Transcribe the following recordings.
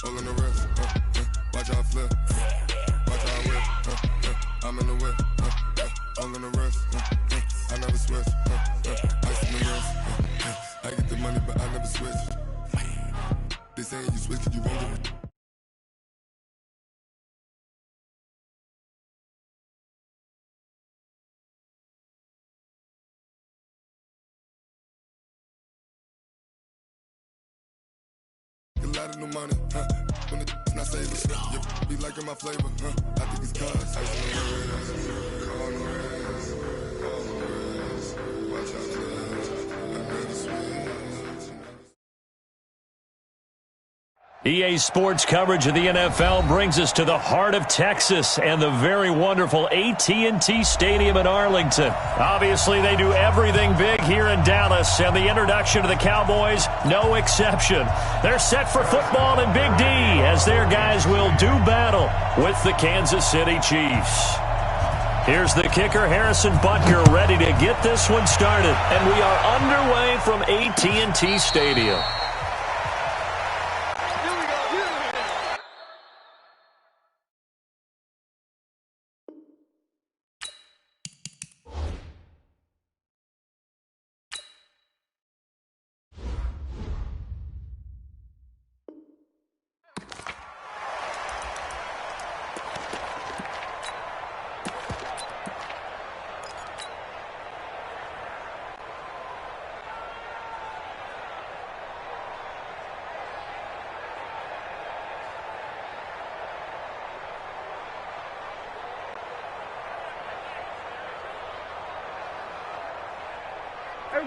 All in the wrist, watch how I flip, watch how I whip, I'm in the whip, all in the wrist, I never switch, ice in the wrist, I get the money but I never switch. They saying you switch 'cause you won't get it. A lot of new money, when it's not savers, you be liking my flavor, I think it's cause ice in the wrist, all in the wrist, watch how I flip, I never switch. EA Sports coverage of the NFL brings us to the heart of Texas and the very wonderful AT&T Stadium in Arlington. Obviously, they do everything big here in Dallas, and the introduction to the Cowboys, no exception. They're set for football in Big D as their guys will do battle with the Kansas City Chiefs. Here's the kicker, Harrison Butker, ready to get this one started. And we are underway from AT&T Stadium.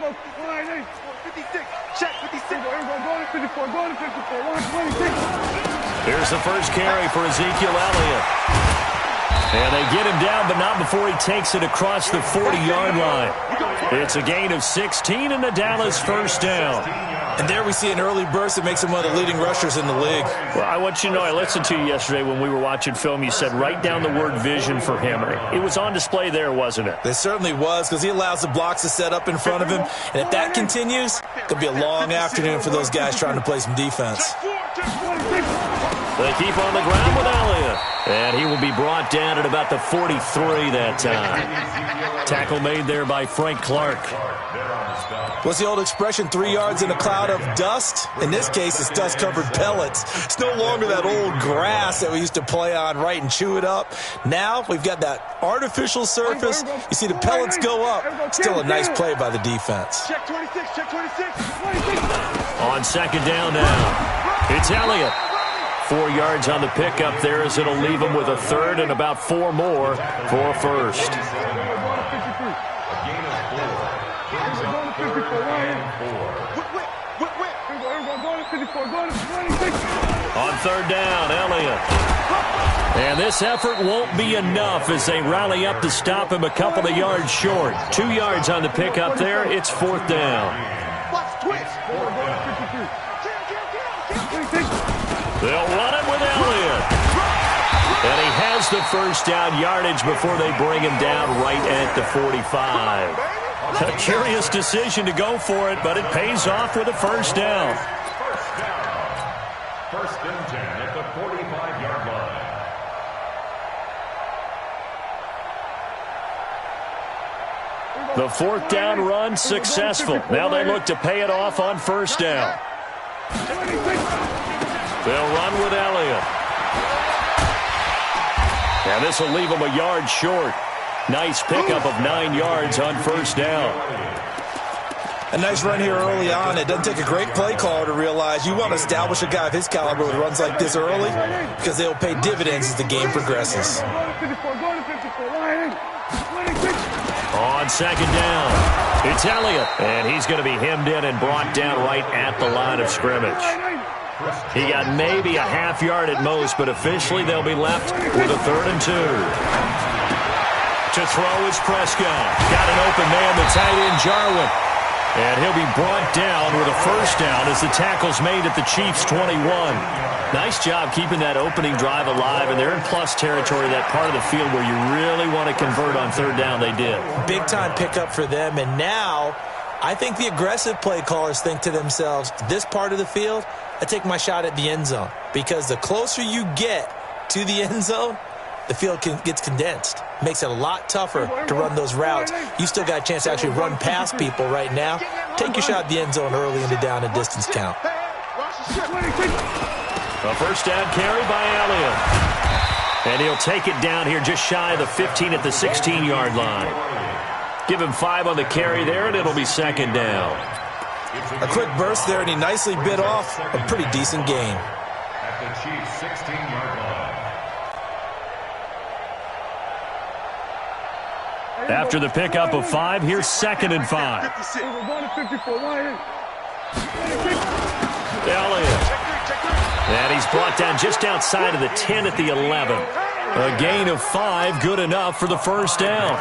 Go 56, check 56. Go to 54, go to 54, 126. Here's the first carry for Ezekiel Elliott. And they get him down, but not before he takes it across the 40-yard line. It's a gain of 16 and a Dallas first down. And there we see an early burst that makes him one of the leading rushers in the league. Well, I want you to know, I listened to you yesterday when we were watching film. You said write down the word vision for him. It was on display there, wasn't it? It certainly was, because he allows the blocks to set up in front of him. And if that continues, it'll be a long afternoon for those guys trying to play some defense. They keep on the ground with Elliott. And he will be brought down at about the 43 that time. Tackle made there by Frank Clark. What's the old expression, 3 yards in a cloud of dust? In this case, it's dust-covered pellets. It's no longer that old grass that we used to play on, right, and chew it up. Now we've got that artificial surface. You see the pellets go up. Still a nice play by the defense. Check 26, check 26. On second down now, it's Elliott. 4 yards on the pickup there as it'll leave him with a third and about 4 more for first. On third down, Elliott. And this effort won't be enough as they rally up to stop him a couple of yards short. 2 yards on the pickup there. It's fourth down. They'll run it with Elliott. And he has the first down yardage before they bring him down right at the 45. A curious decision to go for it, but it pays off with a first down. First and 10 at the 45-yard line. The fourth down run successful. Now they look to pay it off on first down. They'll run with Elliott. And this will leave him a yard short. Nice pickup of 9 yards on first down. A nice run here early on. It doesn't take a great play caller to realize you want to establish a guy of his caliber with runs like this early because they'll pay dividends as the game progresses. On second down, it's Elliott. And he's going to be hemmed in and brought down right at the line of scrimmage. He got maybe a half yard at most, but officially they'll be left with a 3rd and 2. To throw is Prescott. Got an open man, the tight end Jarwin. And he'll be brought down with a first down as the tackle's made at the Chiefs' 21. Nice job keeping that opening drive alive, and they're in plus territory, that part of the field where you really want to convert on third down. They did. Big-time pickup for them, and now I think the aggressive play callers think to themselves, this part of the field, I take my shot at the end zone. because the closer you get to the end zone, the field gets condensed. Makes it a lot tougher to run those routes. You still got a chance to actually run past people right now. Take your shot at the end zone early in the down and distance count. A first down carry by Elliott. And he'll take it down here just shy of the 15 at the 16-yard line. Give him 5 on the carry there, and it'll be second down. A quick burst there, and he nicely bit off a pretty decent gain. At the Chiefs' 16-yard line. After the pickup of 5, here's second and 5. Elliott. And he's brought down just outside of the 10 at the 11. A gain of 5, good enough for the first down.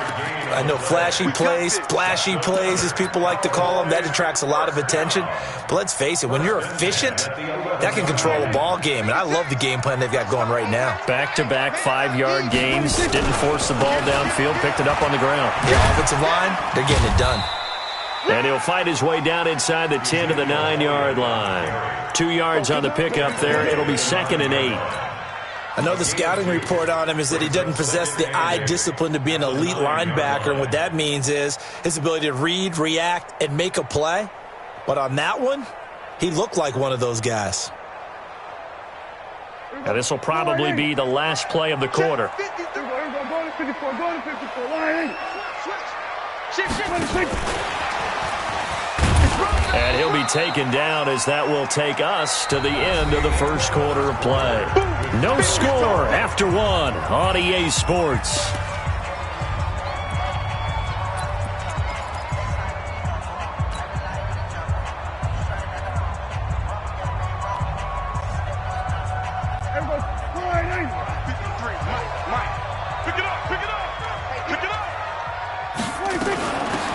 I know flashy plays, splashy plays, as people like to call them, that attracts a lot of attention. But let's face it, when you're efficient, that can control a ball game. And I love the game plan they've got going right now. Back-to-back 5-yard gains. Didn't force the ball downfield, picked it up on the ground. The offensive line, they're getting it done. And he'll fight his way down inside the 10 to the 9-yard line. 2 yards on the pickup there. It'll be second and 8. I know the scouting report on him is that he doesn't possess the eye discipline to be an elite linebacker. And what that means is his ability to read, react, and make a play. But on that one, he looked like one of those guys. Now this will probably be the last play of the quarter. And he'll be taken down as that will take us to the end of the first quarter of play. No score after 1 on EA Sports.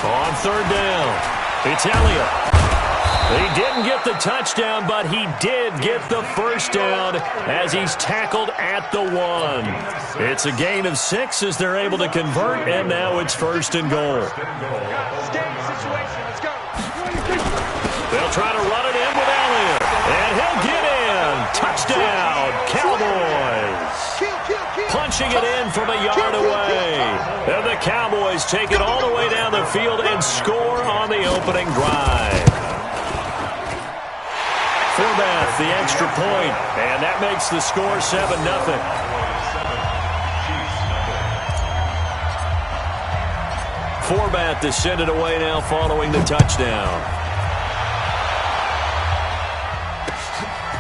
On third down, it's Elliott. He didn't get the touchdown, but he did get the first down as he's tackled at the 1. It's a gain of 6 as they're able to convert, and now it's first and goal. They'll try to run it in with Elliott, and he'll get in. Touchdown, Cowboys. Punching it in from a yard away. And the Cowboys take it all the way down the field and score on the opening drive. Forbath, the extra point, and that makes the score 7-0. Forbath to send it away now following the touchdown.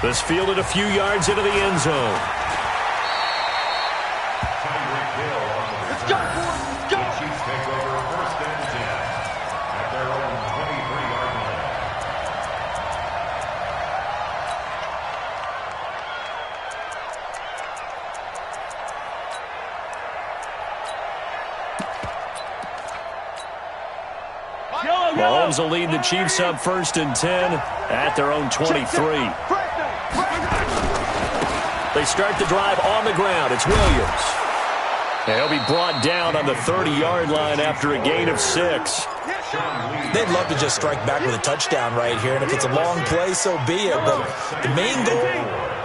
This fielded a few yards into the end zone. Let's go, boys, let's go! The Chiefs take over first and 10 at their own 23-yard line. Mahomes will lead the Chiefs up first and 10 at their own 23. They start the drive on the ground. It's Williams. And he'll be brought down on the 30-yard line after a gain of 6. They'd love to just strike back with a touchdown right here, and if it's a long play, so be it. But the main goal,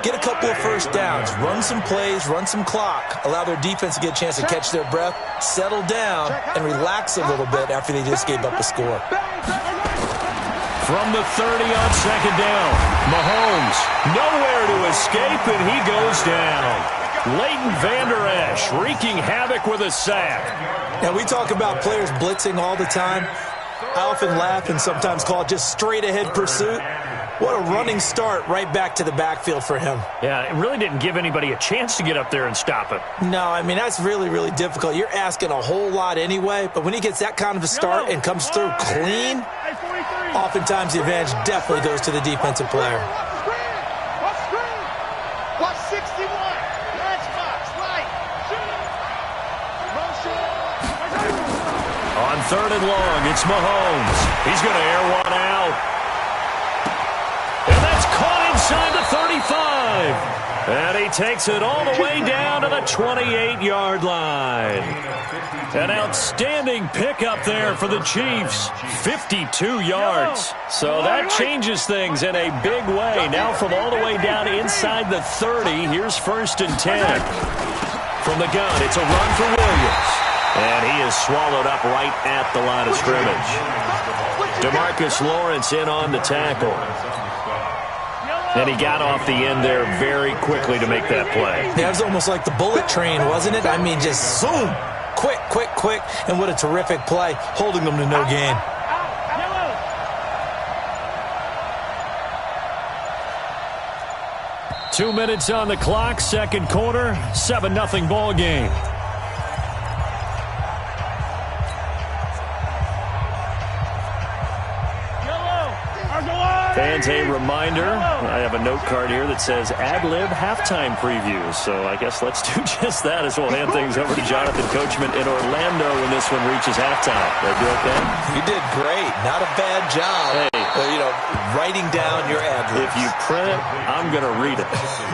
get a couple of first downs, run some plays, run some clock, allow their defense to get a chance to catch their breath, settle down, and relax a little bit after they just gave up a score. From the 30 on second down, Mahomes nowhere to escape, and he goes down. Leighton Vander Esch wreaking havoc with a sack. Now, we talk about players blitzing all the time. I often laugh and sometimes call it just straight-ahead pursuit. What a running start right back to the backfield for him. Yeah, it really didn't give anybody a chance to get up there and stop him. No, I mean, that's really, really difficult. You're asking a whole lot anyway, but when he gets that kind of a start and comes through clean, oftentimes the advantage definitely goes to the defensive player. Watch 61. Matchbox, right. On third and long, it's Mahomes. He's going to air one out. And that's caught inside the 35. And he takes it all the way down to the 28-yard line. An outstanding pickup there for the Chiefs. 52 yards. So that changes things in a big way. Now from all the way down inside the 30, here's 1st and 10. From the gun, it's a run for Williams. And he is swallowed up right at the line of scrimmage. DeMarcus Lawrence in on the tackle. And he got off the end there very quickly to make that play. That was almost like the bullet train, wasn't it? I mean, just zoom. Quick, quick, quick. And what a terrific play, holding them to no gain. 2 minutes on the clock, second quarter, 7-0 ball game. Fans, a reminder, I have a note card here that says ad-lib halftime preview. So I guess let's do just that as we'll hand things over to Jonathan Coachman in Orlando when this one reaches halftime. Did I do okay? You did great. Not a bad job. Hey. Writing down your ad-libs. If you print it, I'm going to read it.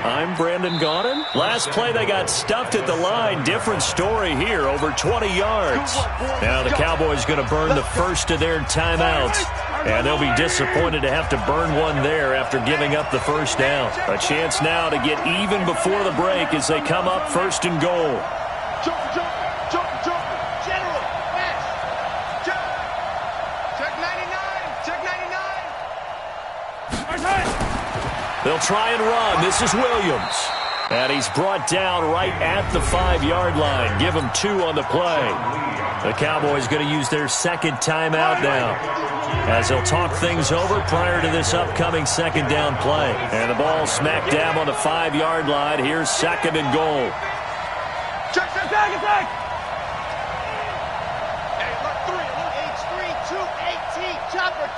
I'm Brandon Gaudin. Last play, they got stuffed at the line. Different story here, over 20 yards. Now the Cowboys going to burn the first of their timeouts. And they'll be disappointed to have to burn one there after giving up the first down. A chance now to get even before the break as they come up 1st and goal. Jump. General, pass. Jump. Check 99. Check 99. They'll try and run. This is Williams. And he's brought down right at the 5-yard line. Give him 2 on the play. The Cowboys going to use their second timeout now, as they'll talk things over prior to this upcoming second down play. And the ball smack dab on the 5-yard line. Here's 2nd and goal. Check. Attack. Hey, look, 3, H3, 2, 18, chopper.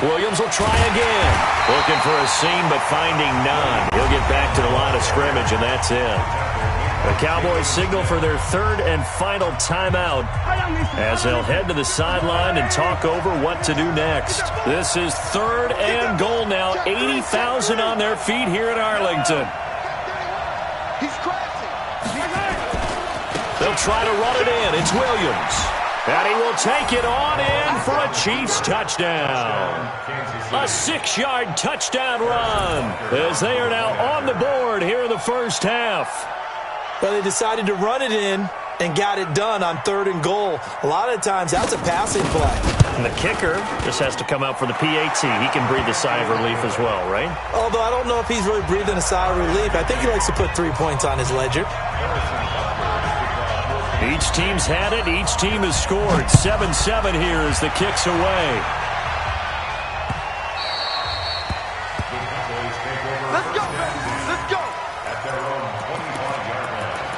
Williams will try again. Looking for a seam, but finding none. He'll get back to the line of scrimmage, and that's it. The Cowboys signal for their 3rd and final timeout as they'll head to the sideline and talk over what to do next. This is 3rd and goal now. 80,000 on their feet here in Arlington. He's crashing. They'll try to run it in. It's Williams. And he will take it on in for a Chiefs touchdown. A 6-yard touchdown run as they are now on the board here in the first half. Well, they decided to run it in and got it done on 3rd and goal. A lot of times, that's a passing play. And the kicker just has to come out for the PAT. He can breathe a sigh of relief as well, right? Although I don't know if he's really breathing a sigh of relief. I think he likes to put 3 points on his ledger. Each team's had it. Each team has scored. 7-7 here as the kick's away. Let's go, baby. Let's go. At their own 25-yard line.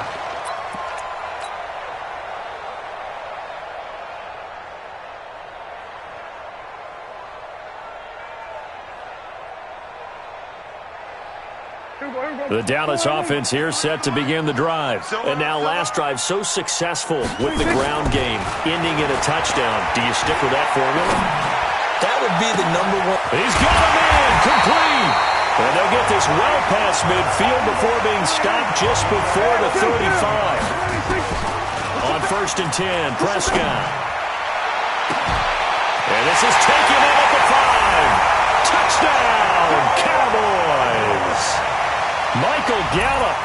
The Dallas offense here set to begin the drive. And now last drive so successful with the ground game, ending in a touchdown. Do you stick with that formula? That would be the number one. He's got him in, complete. And they'll get this well past midfield before being stopped just before the 35. On 1st and 10, Prescott. And this is taken in at the 5. Touchdown, Cowboys. Michael Gallup,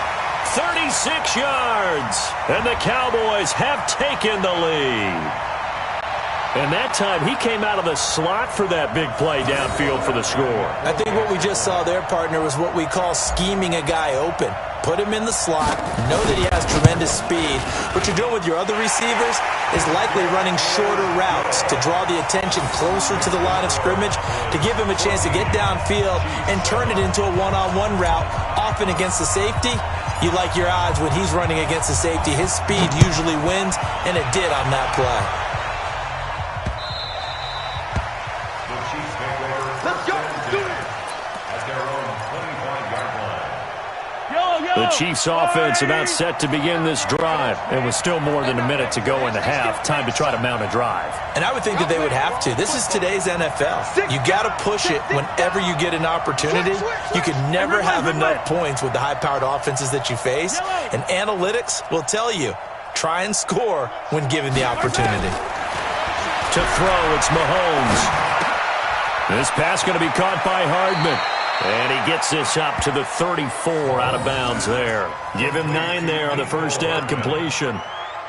36 yards. And the Cowboys have taken the lead. And that time, he came out of the slot for that big play downfield for the score. I think what we just saw there, partner, was what we call scheming a guy open. Put him in the slot, know that he has tremendous speed. What you're doing with your other receivers is likely running shorter routes to draw the attention closer to the line of scrimmage, to give him a chance to get downfield and turn it into a one-on-one route, often against the safety. You like your odds when he's running against the safety. His speed usually wins, and it did on that play. Let's go. Do it. At their own 25-yard line. Yo. The Chiefs offense about set to begin this drive. And with still more than a minute to go in the half, time to try to mount a drive. And I would think that they would have to. This is today's NFL. You got to push it whenever you get an opportunity. You can never have enough points with the high-powered offenses that you face. And analytics will tell you, try and score when given the opportunity. To throw, it's Mahomes. This pass going to be caught by Hardman. And he gets this up to the 34 out of bounds there. Give him 9 there on the first down completion.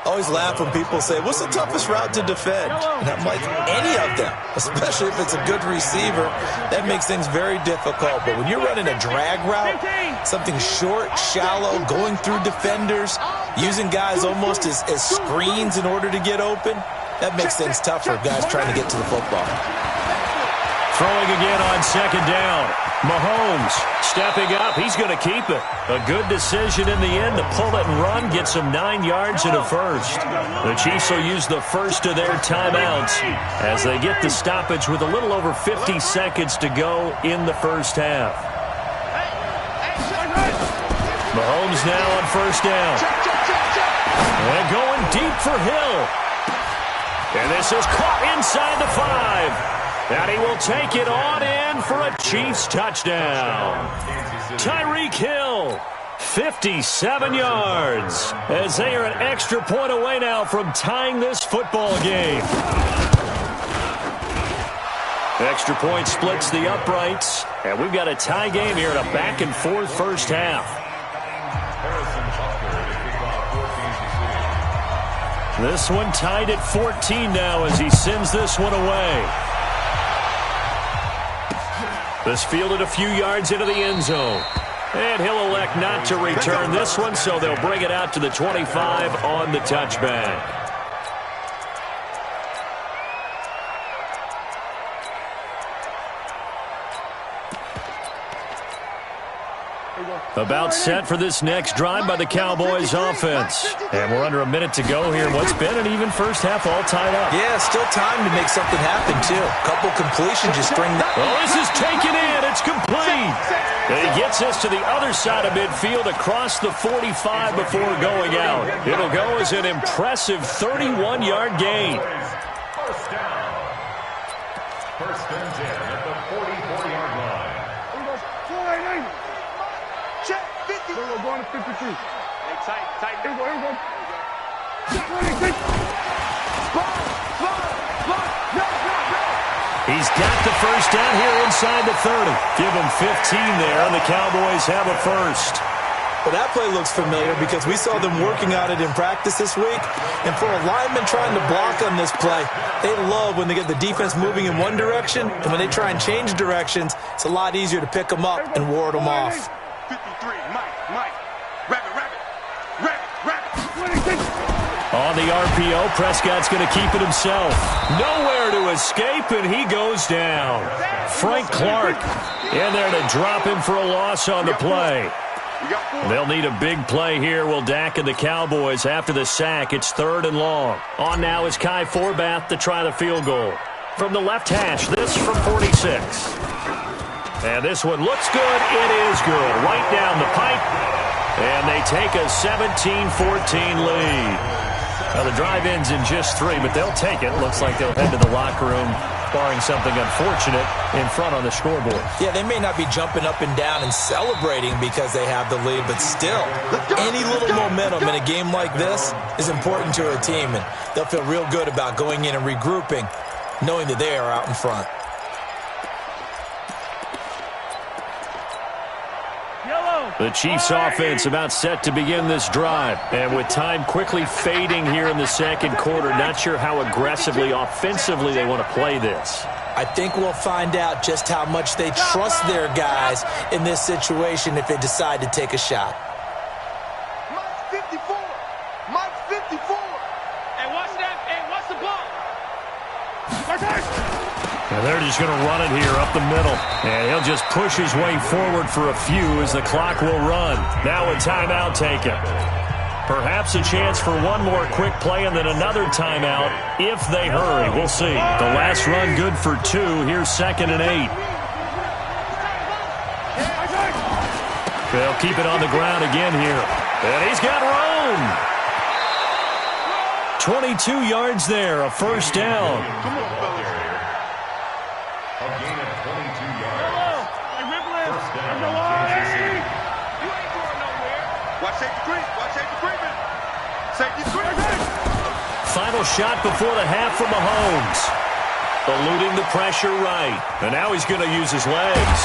Always laugh when people say, what's the toughest route to defend? And I'm like, any of them, especially if it's a good receiver. That makes things very difficult. But when you're running a drag route, something short, shallow, going through defenders, using guys almost as screens in order to get open, that makes things tougher for guys trying to get to the football. Throwing again on second down. Mahomes stepping up. He's going to keep it. A good decision in the end to pull it and run. Gets him 9 yards and a first. The Chiefs will use the first of their timeouts as they get the stoppage with a little over 50 seconds to go in the first half. Mahomes now on first down. And going deep for Hill. And this is caught inside the 5. And he will take it on in for a Chiefs touchdown. Tyreek Hill, 57 yards, as they are an extra point away now from tying this football game. Extra point splits the uprights, and we've got a tie game here in a back-and-forth first half. This one tied at 14 now as he sends this one away. This fielded a few yards into the end zone. And he'll elect not to return this one, so they'll bring it out to the 25 on the touchback. About set for this next drive by the Cowboys offense. And we're under a minute to go here. What's been an even first half all tied up. Yeah, still time to make something happen, too. A couple completions just string the... Oh, this is taken in. It's complete. And he gets us to the other side of midfield across the 45 before going out. It'll go as an impressive 31-yard gain. First down. First and 10 at the 44-yard line. Check, 50. Here we go, going to 53. Hey, tight. Here we go. Check, 26. He's got the first down here inside the 30. Give him 15 there, and the Cowboys have a first. Well, that play looks familiar because we saw them working on it in practice this week. And for a lineman trying to block on this play, they love when they get the defense moving in one direction. And when they try and change directions, it's a lot easier to pick them up and ward them off. 53, Mike. Rabbit. On the RPO, Prescott's going to keep it himself. Nowhere to escape, and he goes down. Frank Clark in there to drop him for a loss on the play. They'll need a big play here, will Dak and the Cowboys after the sack. It's 3rd and long. On now is Kai Forbath to try the field goal. From the left hash, this from 46. And this one looks good. It is good. Right down the pipe. And they take a 17-14 lead. Now the drive ends in just 3, but they'll take it. Looks like they'll head to the locker room, barring something unfortunate, in front on the scoreboard. Yeah, they may not be jumping up and down and celebrating because they have the lead, but still, any little momentum in a game like this is important to a team, and they'll feel real good about going in and regrouping, knowing that they are out in front. The Chiefs offense about set to begin this drive. And with time quickly fading here in the second quarter, not sure how aggressively, offensively they want to play this. I think we'll find out just how much they trust their guys in this situation if they decide to take a shot. Mike 54. Hey, watch that. Hey, watch the ball. And they're just going to run it here up the middle. And he'll just push his way forward for a few as the clock will run. Now a timeout taken. Perhaps a chance for one more quick play and then another timeout if they hurry. We'll see. The last run good for 2. Here's 2nd and 8. They'll keep it on the ground again here. And he's got room. 22 yards there, a first down. Come on, fellas. A gain of 22 yards. First down, You Kansas City. ain't going nowhere. Watch safety creep. Watch safety creeping. Safety creeping. Final shot before the half from Mahomes. Eluding the pressure right. And now he's going to use his legs.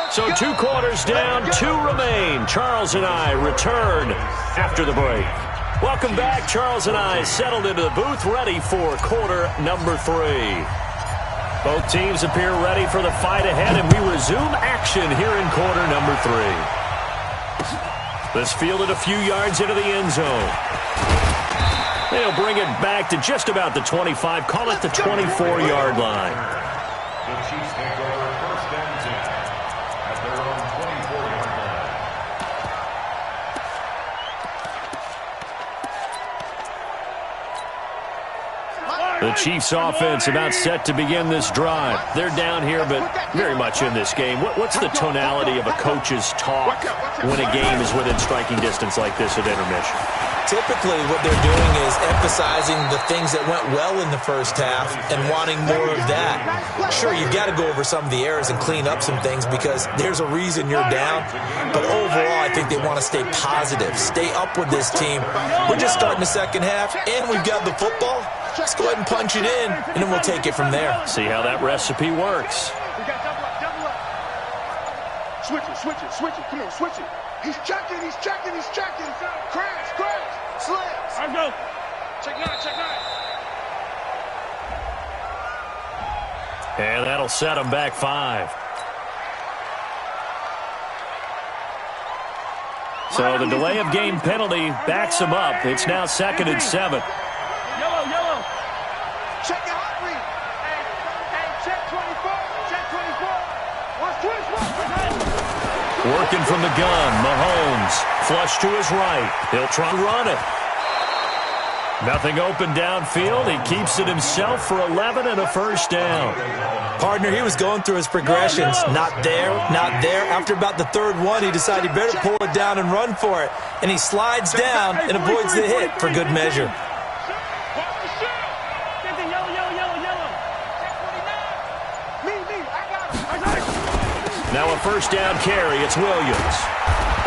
So 2 quarters down, 2 remain. Charles and I return after the break. Welcome back. Charles and I settled into the booth, ready for quarter number 3. Both teams appear ready for the fight ahead, and we resume action here in quarter number 3. This fielded a few yards into the end zone. They'll bring it back to just about the 25, call it the 24-yard line. The Chiefs take over first and 10 at their own 24-yard line. The Chiefs offense about set to begin this drive. They're down here, but very much in this game. What's the tonality of a coach's talk when a game is within striking distance like this at intermission? Typically, what they're doing is emphasizing the things that went well in the first half and wanting more of that. Sure, you've got to go over some of the errors and clean up some things because there's a reason you're down. But overall, I think they want to stay positive, stay up with this team. We're just starting the second half, and we've got the football. Let's go ahead and punch it in, and then we'll take it from there. See how that recipe works. We got double up, double up. Switch it, switch it, switch it. Come on, switch it. He's checking, he's checking, he's checking. Crash, crash, slams. I go. Check 9, check 9. And that'll set them back 5. So the delay of game penalty backs them up. It's now 2nd and 7. Yellow, yellow. Check your heart rate. Hey, check 24. Check 24. Watch twist, watch. Working from the gun, Mahomes. Flush to his right. He'll try to run it. Nothing open downfield. He keeps it himself for 11 and a first down. Partner, he was going through his progressions. Not there, not there. After about the 3rd one, he decided he better pull it down and run for it. And he slides down and avoids the hit for good measure. Now a first down carry. It's Williams.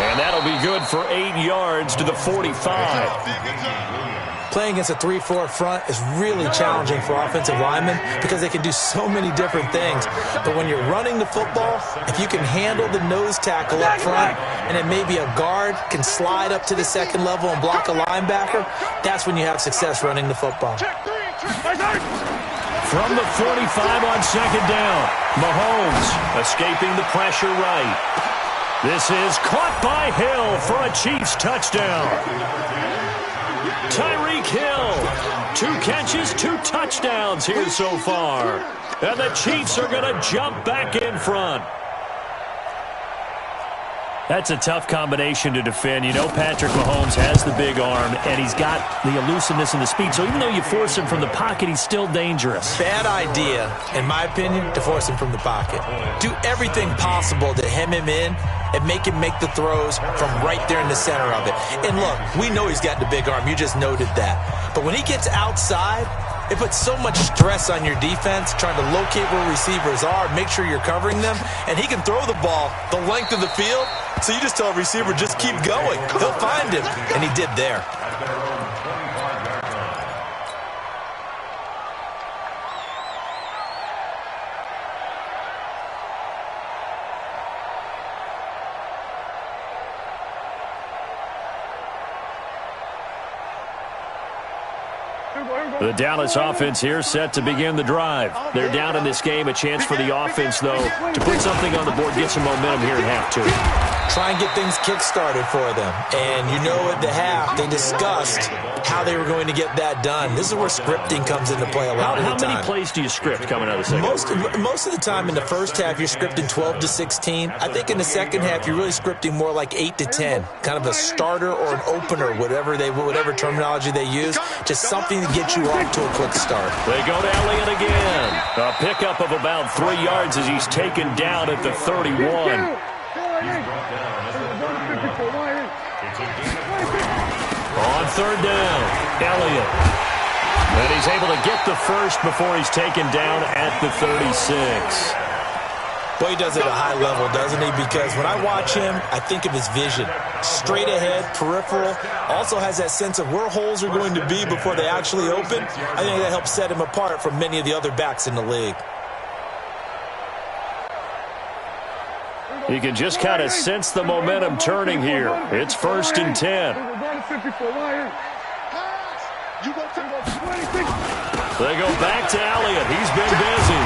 And that'll be good for 8 yards to the 45. Playing against a 3-4 front is really challenging for offensive linemen because they can do so many different things. But when you're running the football, if you can handle the nose tackle up front and then maybe a guard can slide up to the 2nd level and block a linebacker, that's when you have success running the football. From the 45 on 2nd down, Mahomes escaping the pressure right. This is caught by Hill for a Chiefs touchdown. Tyreek Hill, 2 catches, 2 touchdowns here so far. And the Chiefs are going to jump back in front. That's a tough combination to defend. You know Patrick Mahomes has the big arm, and he's got the elusiveness and the speed. So even though you force him from the pocket, he's still dangerous. Bad idea, in my opinion, to force him from the pocket. Do everything possible to hem him in and make him make the throws from right there in the center of it. And look, we know he's got the big arm. You just noted that. But when he gets outside, it puts so much stress on your defense trying to locate where receivers are, make sure you're covering them, and he can throw the ball the length of the field, so you just tell a receiver, just keep going. He'll find him, and he did there. The Dallas offense here set to begin the drive. They're down in this game. A chance for the offense, though, to put something on the board, get some momentum here in half 2. try and get things kick-started for them. And you know at the half, they discussed how they were going to get that done. This is where scripting comes into play a lot of the time. How many plays do you script coming out of the second? Most of the time in the first half, you're scripting 12 to 16. I think in the second half, you're really scripting more like 8 to 10, kind of a starter or an opener, whatever terminology they use, just something to get you off to a quick start. They go to Elliott again. A pickup of about 3 yards as he's taken down at the 31. On third down, Elliott. And he's able to get the first before he's taken down at the 36. Well, he does it at a high level, doesn't he? Because when I watch him, I think of his vision. Straight ahead, peripheral. Also has that sense of where holes are going to be before they actually open. I think that helps set him apart from many of the other backs in the league. You can just kind of sense the momentum turning here. It's 1st and 10. They go back to Elliott. He's been busy.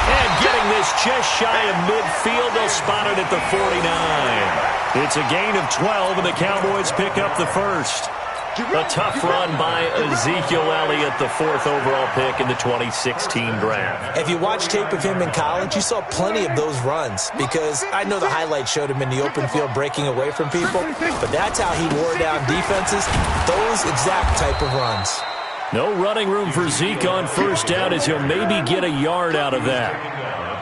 And getting this just shy of midfield, they'll spot it at the 49. It's a gain of 12, and the Cowboys pick up the first. A tough run by Ezekiel Elliott, the 4th overall pick in the 2016 draft. If you watch tape of him in college, you saw plenty of those runs because I know the highlights showed him in the open field breaking away from people, but that's how he wore down defenses, those exact type of runs. No running room for Zeke on first down as he'll maybe get a yard out of that.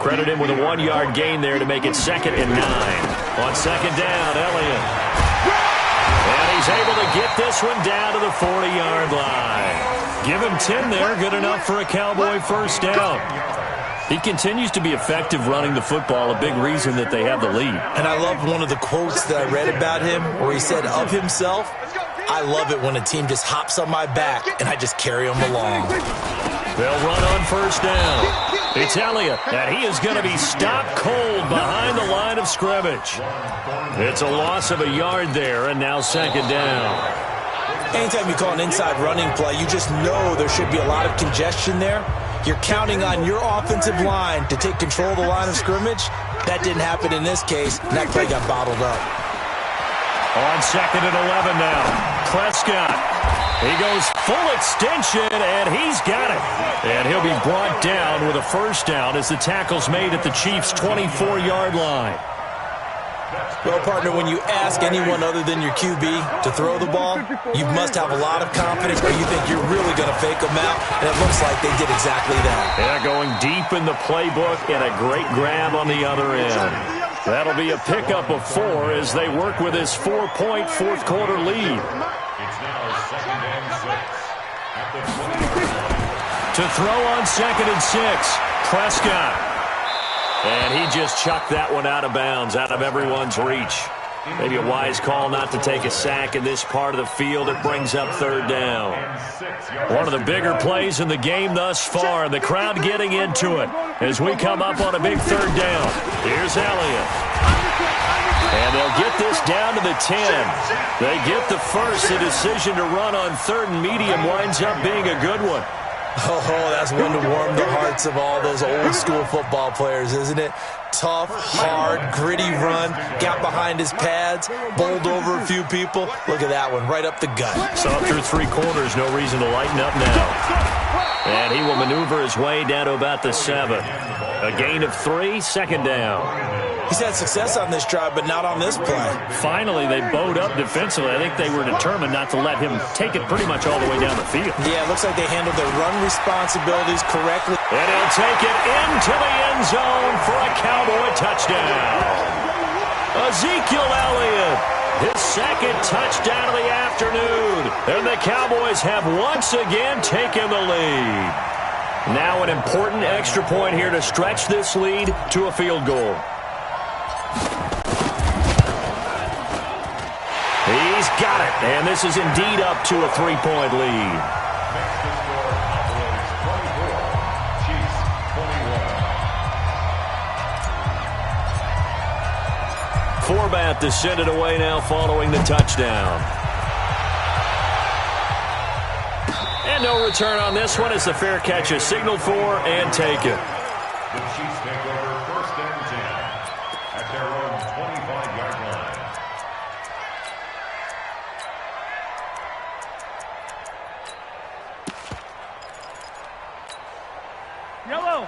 Credit him with a 1-yard gain there to make it 2nd and 9. On 2nd down, Elliott. And he's able to get this one down to the 40-yard line. Give him 10 there, good enough for a Cowboy first down. He continues to be effective running the football, a big reason that they have the lead. And I love one of the quotes that I read about him where he said of himself, I love it when a team just hops on my back and I just carry them along. They'll run on first down. It's Elliott, and he is going to be stopped cold behind the line of scrimmage. It's a loss of a yard there, and now 2nd down. Anytime you call an inside running play, you just know there should be a lot of congestion there. You're counting on your offensive line to take control of the line of scrimmage. That didn't happen in this case, and that play got bottled up. On 2nd and 11 now. Prescott. He goes full extension, and he's got it. And he'll be brought down with a first down as the tackle's made at the Chiefs' 24-yard line. Well, partner, when you ask anyone other than your QB to throw the ball, you must have a lot of confidence where you think you're really going to fake them out, and it looks like they did exactly that. Yeah, going deep in the playbook and a great grab on the other end. That'll be a pickup of 4 as they work with his 4-point fourth-quarter lead. It's now 2nd and 6. At the 20. To throw on 2nd and 6, Prescott. And he just chucked that one out of bounds, out of everyone's reach. Maybe a wise call not to take a sack in this part of the field. It brings up 3rd down. One of the bigger plays in the game thus far, and the crowd getting into it as we come up on a big 3rd down. Here's Elliott. And they'll get this down to the 10. They get the first. The decision to run on 3rd and medium winds up being a good one. Oh, that's one to warm the hearts of all those old-school football players, isn't it? Tough, hard, gritty run, got behind his pads, bowled over a few people. Look at that one, right up the gut. Saw through 3 quarters, no reason to lighten up now. And he will maneuver his way down to about the 7. A gain of 3, 2nd down. He's had success on this drive, but not on this play. Finally, they bowed up defensively. I think they were determined not to let him take it pretty much all the way down the field. Yeah, it looks like they handled their run responsibilities correctly. And he'll take it into the end zone for a Cowboy touchdown. Ezekiel Elliott, his 2nd touchdown of the afternoon. And the Cowboys have once again taken the lead. Now an important extra point here to stretch this lead to a field goal. He's got it, and this is indeed up to a 3-point lead. Forbat to send it away now following the touchdown. And no return on this one as the fair catch is signaled for and taken. The Chiefs take over 1st and 10 at their own 25.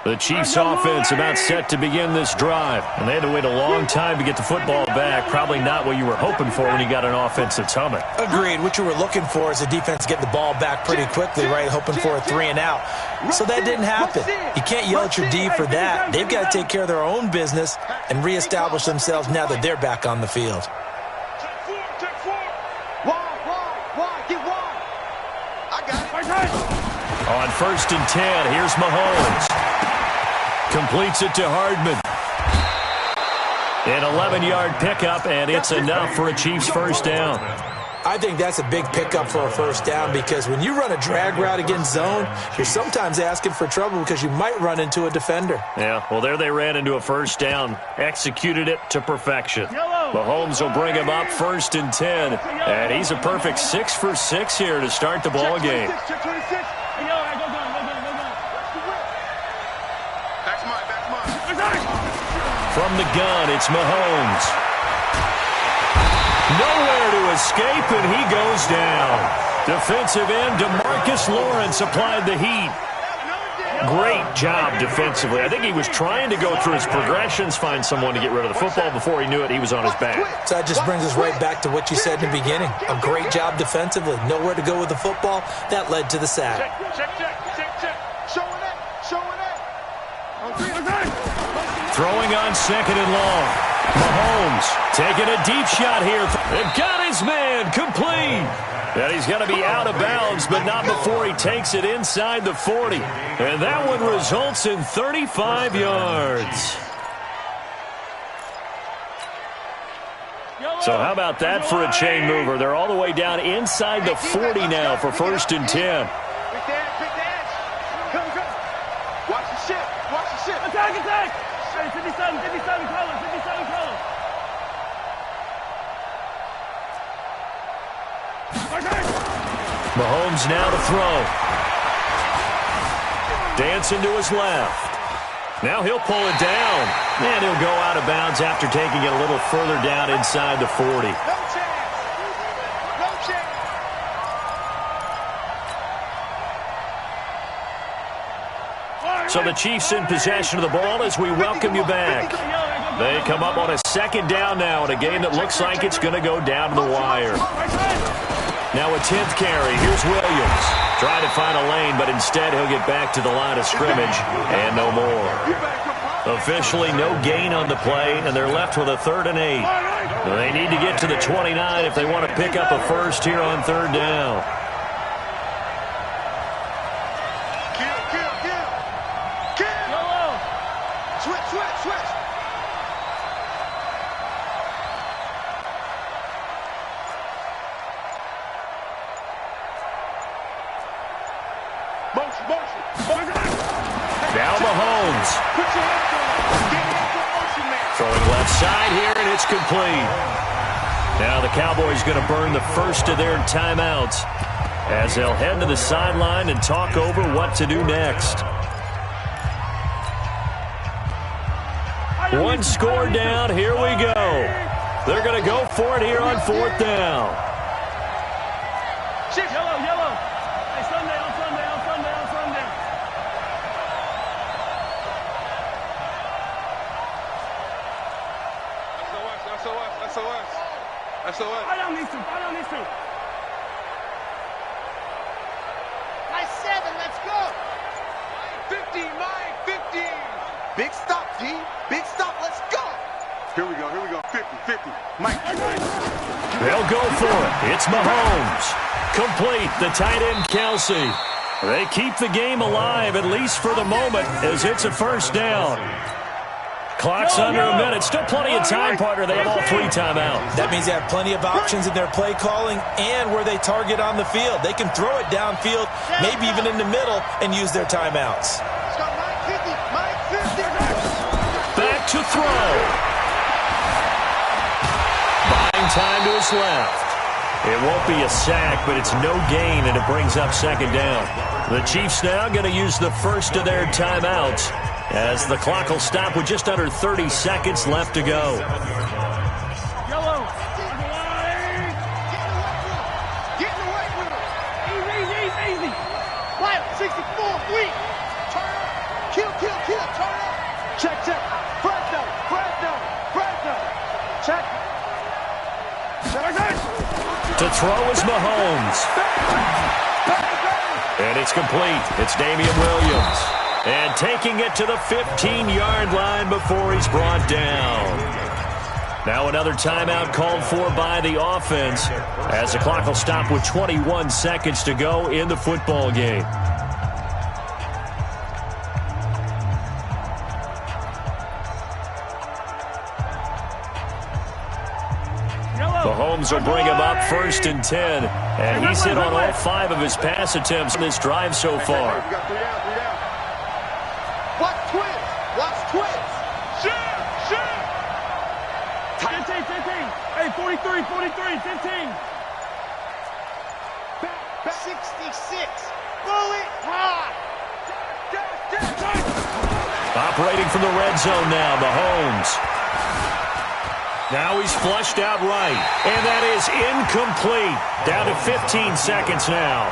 The Chiefs offense about set to begin this drive. And they had to wait a long time to get the football back. Probably not what you were hoping for when you got an offense that's humming. Agreed. What you were looking for is the defense getting the ball back pretty quickly, right? Hoping for a 3 and out. So that didn't happen. You can't yell at your D for that. They've got to take care of their own business and reestablish themselves now that they're back on the field. On 1st and 10, here's Mahomes. Completes it to Hardman. An 11-yard pickup, and it's enough for a Chiefs first down. I think that's a big pickup for a first down because when you run a drag route against zone, you're sometimes asking for trouble because you might run into a defender. Yeah, well, there they ran into a first down. Executed it to perfection. Mahomes will bring him up 1st and 10, and he's a perfect 6 for 6 here to start the ball game. From the gun, it's Mahomes. Nowhere to escape, and he goes down. Defensive end DeMarcus Lawrence applied the heat. Great job defensively. I think he was trying to go through his progressions, find someone to get rid of the football. Before he knew it, he was on his back. So that just brings us right back to what you said in the beginning. A great job defensively. Nowhere to go with the football. That led to the sack. Throwing on 2nd and long. Mahomes taking a deep shot here. They've got his man complete. And he's going to be out of bounds, but not before he takes it inside the 40. And that one results in 35 yards. So how about that for a chain mover? They're all the way down inside the 40 now for 1st and 10. Watch the shit. Watch the shit. Attack. 57 colors. Mahomes now to throw. Dancing to his left. Now he'll pull it down. And he'll go out of bounds after taking it a little further down inside the 40. So the Chiefs in possession of the ball as we welcome you back. They come up on a 2nd down now in a game that looks like it's going to go down to the wire. Now a 10th carry. Here's Williams. Trying to find a lane, but instead he'll get back to the line of scrimmage and no more. Officially no gain on the play, and they're left with a 3rd and 8. They need to get to the 29 if they want to pick up a first here on 3rd down. Switch. Motion. Now Mahomes. Throwing left side here, and it's complete. Now the Cowboys going to burn the first of their timeouts as they'll head to the sideline and talk over what to do next. One score down, here we go. They're going to go for it here on 4th down. Yellow. Hey, Sunday. SOS. I don't need to. Nice 7, let's go. 50. Big stop, D. Big stop, let's go. Here we go. 50. Mike. They'll go for it. It's Mahomes. Complete, the tight end, Kelsey. They keep the game alive, at least for the moment, as it's a first down. Clock's under a minute. Still plenty of time, partner. They have all 3 timeouts. That means they have plenty of options in their play calling and where they target on the field. They can throw it downfield, maybe even in the middle, and use their timeouts. Back to throw. Buying time to his left. It won't be a sack, but it's no gain, and it brings up 2nd down. The Chiefs now going to use the first of their timeouts as the clock will stop with just under 30 seconds left to go. Yellow. Getting away with it. Easy. Right, 64, weak. Turn. Kill. Check, check. Fresno. Check. To throw is Mahomes. And it's complete. It's Damian Williams. And taking it to the 15-yard line before he's brought down. Now another timeout called for by the offense as the clock will stop with 21 seconds to go in the football game. Mahomes will bring him up 1st and 10. And he's hit on all 5 of his pass attempts in this drive so far. We got 3 down. Watch twins. Shoot. 15. Hey, 43, 15. 66. Bullet high. Operating from the red zone now, Mahomes. Now he's flushed out right. And that is incomplete. Down to 15 seconds now.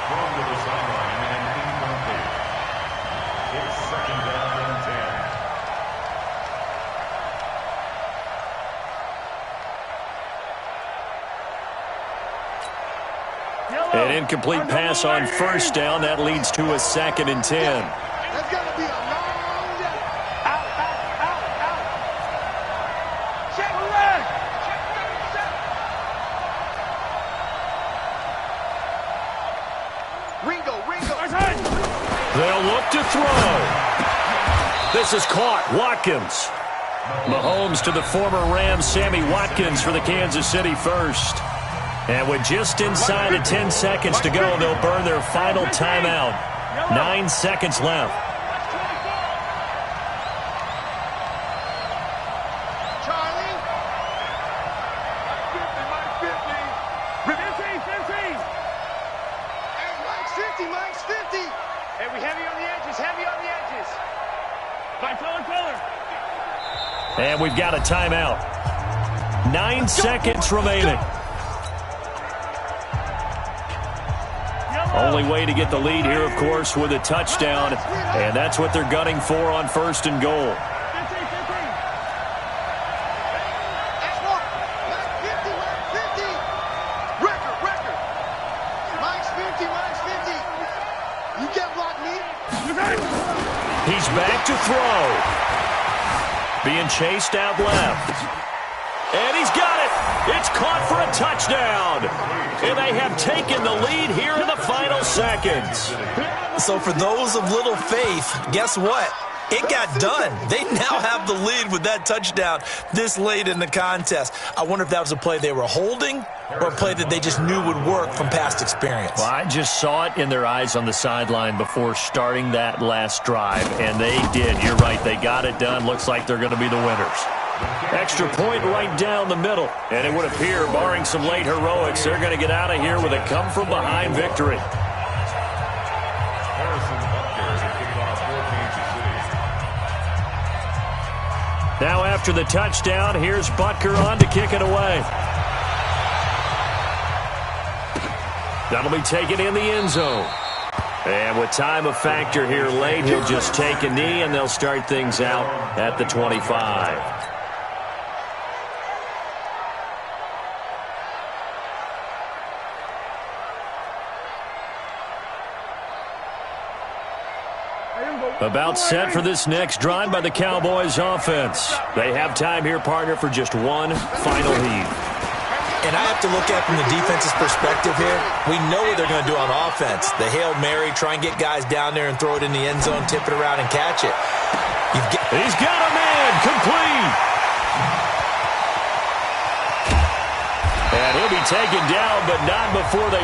Thrown to the sideline and incomplete. It's 2nd down and 10. An incomplete pass on 1st down. That leads to a 2nd and 10. That's going to be a long day. Out. Check the leg. Ringo. They'll look to throw. This is caught. Watkins. Mahomes to the former Rams, Sammy Watkins for the Kansas City first. And with just inside of 10 seconds to go, they'll burn their final timeout. 9 seconds left. Charlie. 50. Hey, Mike's 50. Hey, we heavy on the edges. Color. And we've got a timeout. 9 seconds remaining. Only way to get the lead here, of course, with a touchdown. And that's what they're gunning for on 1st and goal. 15. Record. Mike's 50. You can't block me. He's back to throw. Being chased out left. And he's got it. It's caught for a touchdown. And they have taken the lead here in the final seconds. So for those of little faith, guess what? It got done. They now have the lead with that touchdown this late in the contest. I wonder if that was a play they were holding or a play that they just knew would work from past experience. Well, I just saw it in their eyes on the sideline before starting that last drive, and they did. You're right. They got it done. Looks like they're going to be the winners. Extra point right down the middle, and it would appear, barring some late heroics, they're going to get out of here with a come-from-behind victory. Now after the touchdown, here's Butker on to kick it away. That'll be taken in the end zone. And with time a factor here late, he'll just take a knee, and they'll start things out at the 25. About set for this next drive by the Cowboys offense. They have time here, partner, for just one final heave. And I have to look at from the defense's perspective here. We know what they're going to do on offense. The Hail Mary, try and get guys down there and throw it in the end zone, tip it around and catch it. He's got a man, complete. And he'll be taken down, but not before they